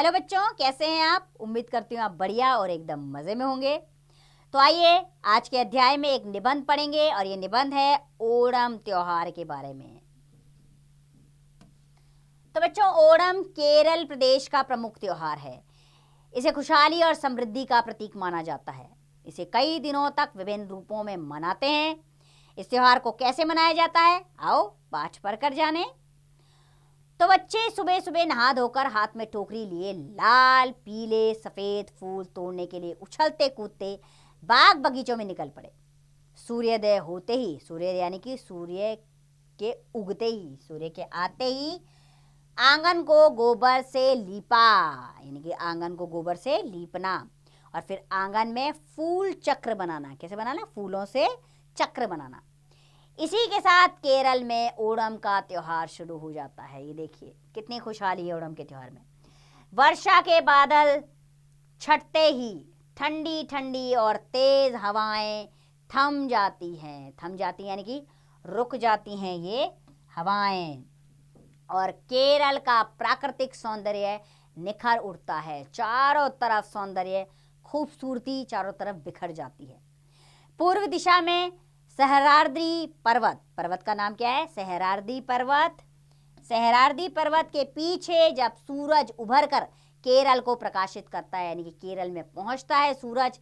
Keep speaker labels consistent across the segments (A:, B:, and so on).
A: Hello बच्चों, कैसे हैं आप? उम्मीद करती हूँ आप बढ़िया और एकदम मज़े में होंगे। तो आइए आज के अध्याय में एक निबंध पढ़ेंगे और ये निबंध है ओणम त्योहार के बारे में। तो बच्चों, ओणम केरल प्रदेश का प्रमुख त्योहार है। इसे खुशहाली और समृद्धि का प्रतीक माना जाता है। इसे कई दिनों तक विभिन्न रूपों में मनाते हैं। इस त्योहार को कैसे मनाया जाता है, आओ पाठ पढ़कर जाने। तो बच्चे सुबह सुबह नहा धोकर हाथ में टोकरी लिए लाल पीले सफेद फूल तोड़ने के लिए उछलते कूदते बाग बगीचों में निकल पड़े। सूर्योदय होते ही, सूर्य यानी कि सूर्य के उगते ही, सूर्य के आते ही आंगन को गोबर से लीपा, यानी कि आंगन को गोबर से लीपना और फिर आंगन में फूल चक्र बनाना। कैसे बनाना? फूलों से चक्र बनाना। इसी के साथ केरल में ओणम का त्योहार शुरू हो जाता है। ये देखिए कितनी खुशहाली है ओणम के त्योहार में। वर्षा के बादल छटते ही ठंडी ठंडी और तेज हवाएं थम जाती हैं। थम जाती यानी कि रुक जाती हैं ये हवाएं, और केरल का प्राकृतिक सौंदर्य निखर उठता है। चारों तरफ सौंदर्य, खूबसूरती चारों तरफ बिखर जाती है। पूर्व दिशा में सहस्राद्री पर्वत, पर्वत का नाम क्या है? सहस्राद्री पर्वत। सहस्राद्री पर्वत के पीछे जब सूरज उभर कर केरल को प्रकाशित करता है, यानी कि केरल में पहुंचता है सूरज,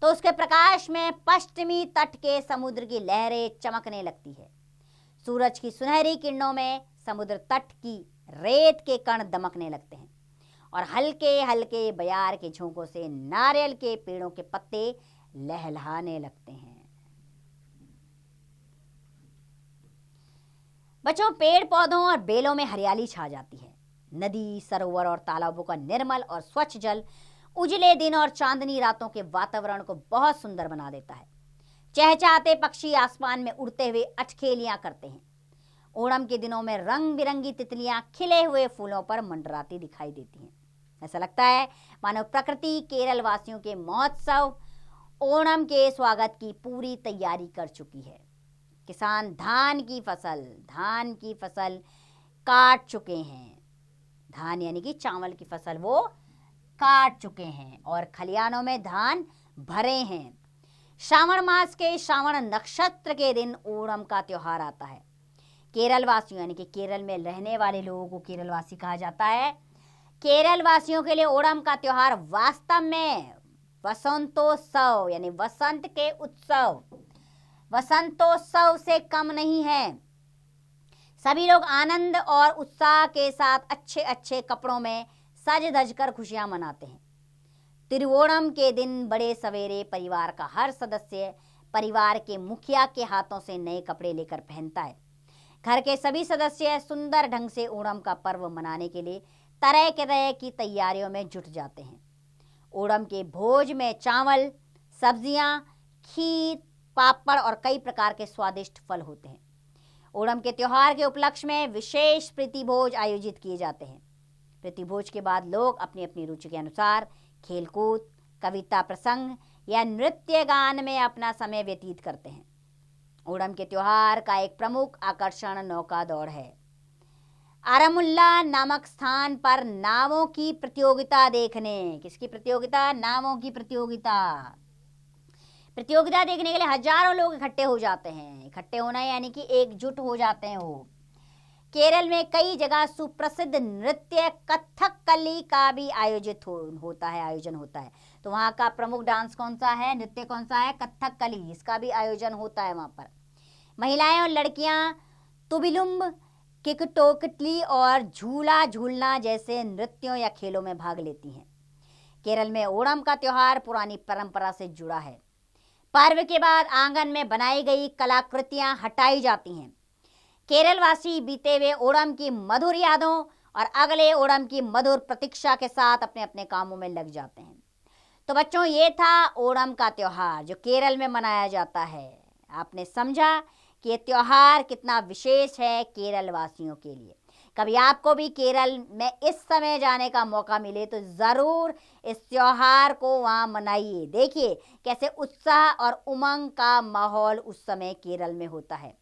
A: तो उसके प्रकाश में पश्चिमी तट के समुद्र की लहरें चमकने लगती है। सूरज की सुनहरी किरणों में समुद्र तट की रेत के कण दमकने लगते हैं और हल्के हल्के बयार के झोंकों से नारियल के पेड़ों के पत्ते लहलहाने लगते हैं। बच्चों, पेड़ पौधों और बेलों में हरियाली छा जाती है। नदी, सरोवर और तालाबों का निर्मल और स्वच्छ जल उजले दिन और चांदनी रातों के वातावरण को बहुत सुंदर बना देता है। चहचहाते पक्षी आसमान में उड़ते हुए अटखेलियां करते हैं। ओणम के दिनों में रंग बिरंगी तितलियां खिले हुए फूलों पर मंडराती दिखाई देती हैं। ऐसा लगता है मानो प्रकृति केरल वासियों के महोत्सव ओणम के स्वागत की पूरी तैयारी कर चुकी है। किसान धान की फसल काट चुके हैं। धान यानी कि चावल की फसल वो काट चुके हैं और खलियानों में धान भरे हैं। श्रावण मास के श्रावण नक्षत्र के दिन ओणम का त्योहार आता है। केरल वासियों यानी कि केरल में रहने वाले लोगों को केरल वासी कहा जाता है। केरल वासियों के लिए ओणम का त्योहार वास्तव में वसंतोत्सव यानी वसंत के उत्सव, वसंतोत्सव से कम नहीं है। सभी लोग आनंद और उत्साह के साथ अच्छे अच्छे कपड़ों में सज धज कर खुशियां मनाते हैं। तिरुवोणम के दिन बड़े सवेरे परिवार का हर सदस्य परिवार के मुखिया के हाथों से नए कपड़े लेकर पहनता है। घर के सभी सदस्य सुंदर ढंग से ओणम का पर्व मनाने के लिए तरह तरह की तैयारियों में जुट जाते हैं। ओणम के भोज में चावल, सब्जियां, खीर, पापड़ और कई प्रकार के स्वादिष्ट फल होते हैं। ओणम के त्योहार के उपलक्ष्य में विशेष प्रीतिभोज आयोजित किए जाते हैं। प्रीतिभोज के बाद लोग अपनी अपनी रुचि के अनुसार खेलकूद, कविता प्रसंग या नृत्य गान में अपना समय व्यतीत करते हैं। ओणम के त्योहार का एक प्रमुख आकर्षण नौका दौड़ है। आरामुल्ला नामक स्थान पर नावों की प्रतियोगिता देखने, किसकी प्रतियोगिता? नावों की प्रतियोगिता देखने के लिए हजारों लोग इकट्ठे हो जाते हैं। इकट्ठे होना यानी कि एकजुट हो जाते हैं वो। केरल में कई जगह सुप्रसिद्ध नृत्य कथकली का भी आयोजन होता है। तो वहाँ का प्रमुख डांस कौन सा है, नृत्य कौन सा है? कथकली। इसका भी आयोजन होता है वहाँ पर। महिलाएं और लड़कियां तुबिलुम्ब, किकटोकटली और झूला झूलना जैसे नृत्यों या खेलों में भाग लेती हैं। केरल में ओणम का त्योहार पुरानी परंपरा से जुड़ा है। पर्व के बाद आंगन में बनाई गई कलाकृतियां हटाई जाती हैं। केरल वासी बीते हुए ओणम की मधुर यादों और अगले ओणम की मधुर प्रतीक्षा के साथ अपने अपने कामों में लग जाते हैं। तो बच्चों, ये था ओणम का त्योहार जो केरल में मनाया जाता है। आपने समझा कि ये त्योहार कितना विशेष है केरल वासियों के लिए। कभी आपको भी केरल में इस समय जाने का मौका मिले तो ज़रूर इस त्योहार को वहाँ मनाइए। देखिए कैसे उत्साह और उमंग का माहौल उस समय केरल में होता है।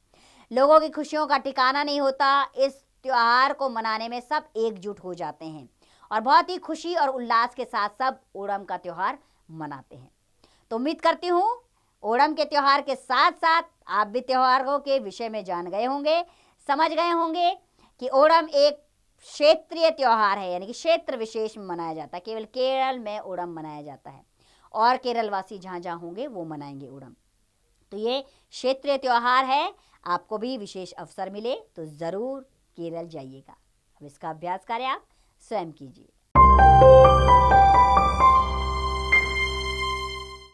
A: लोगों की खुशियों का ठिकाना नहीं होता। इस त्योहार को मनाने में सब एकजुट हो जाते हैं और बहुत ही खुशी और उल्लास के साथ सब ओणम का त्यौहार मनाते हैं। तो उम्मीद करती हूँ ओणम के त्यौहार के साथ साथ आप भी त्योहारों के विषय में जान गए होंगे, समझ गए होंगे कि ओणम एक क्षेत्रीय त्यौहार है, यानी कि क्षेत्र विशेष में मनाया जाता है। केवल केरल में ओणम मनाया जाता है और केरलवासी जहाँ जहाँ होंगे वो मनाएंगे ओणम। तो ये क्षेत्रीय त्यौहार है। आपको भी विशेष अवसर मिले तो ज़रूर केरल जाइएगा। अब इसका अभ्यास करें, आप स्वयं कीजिए।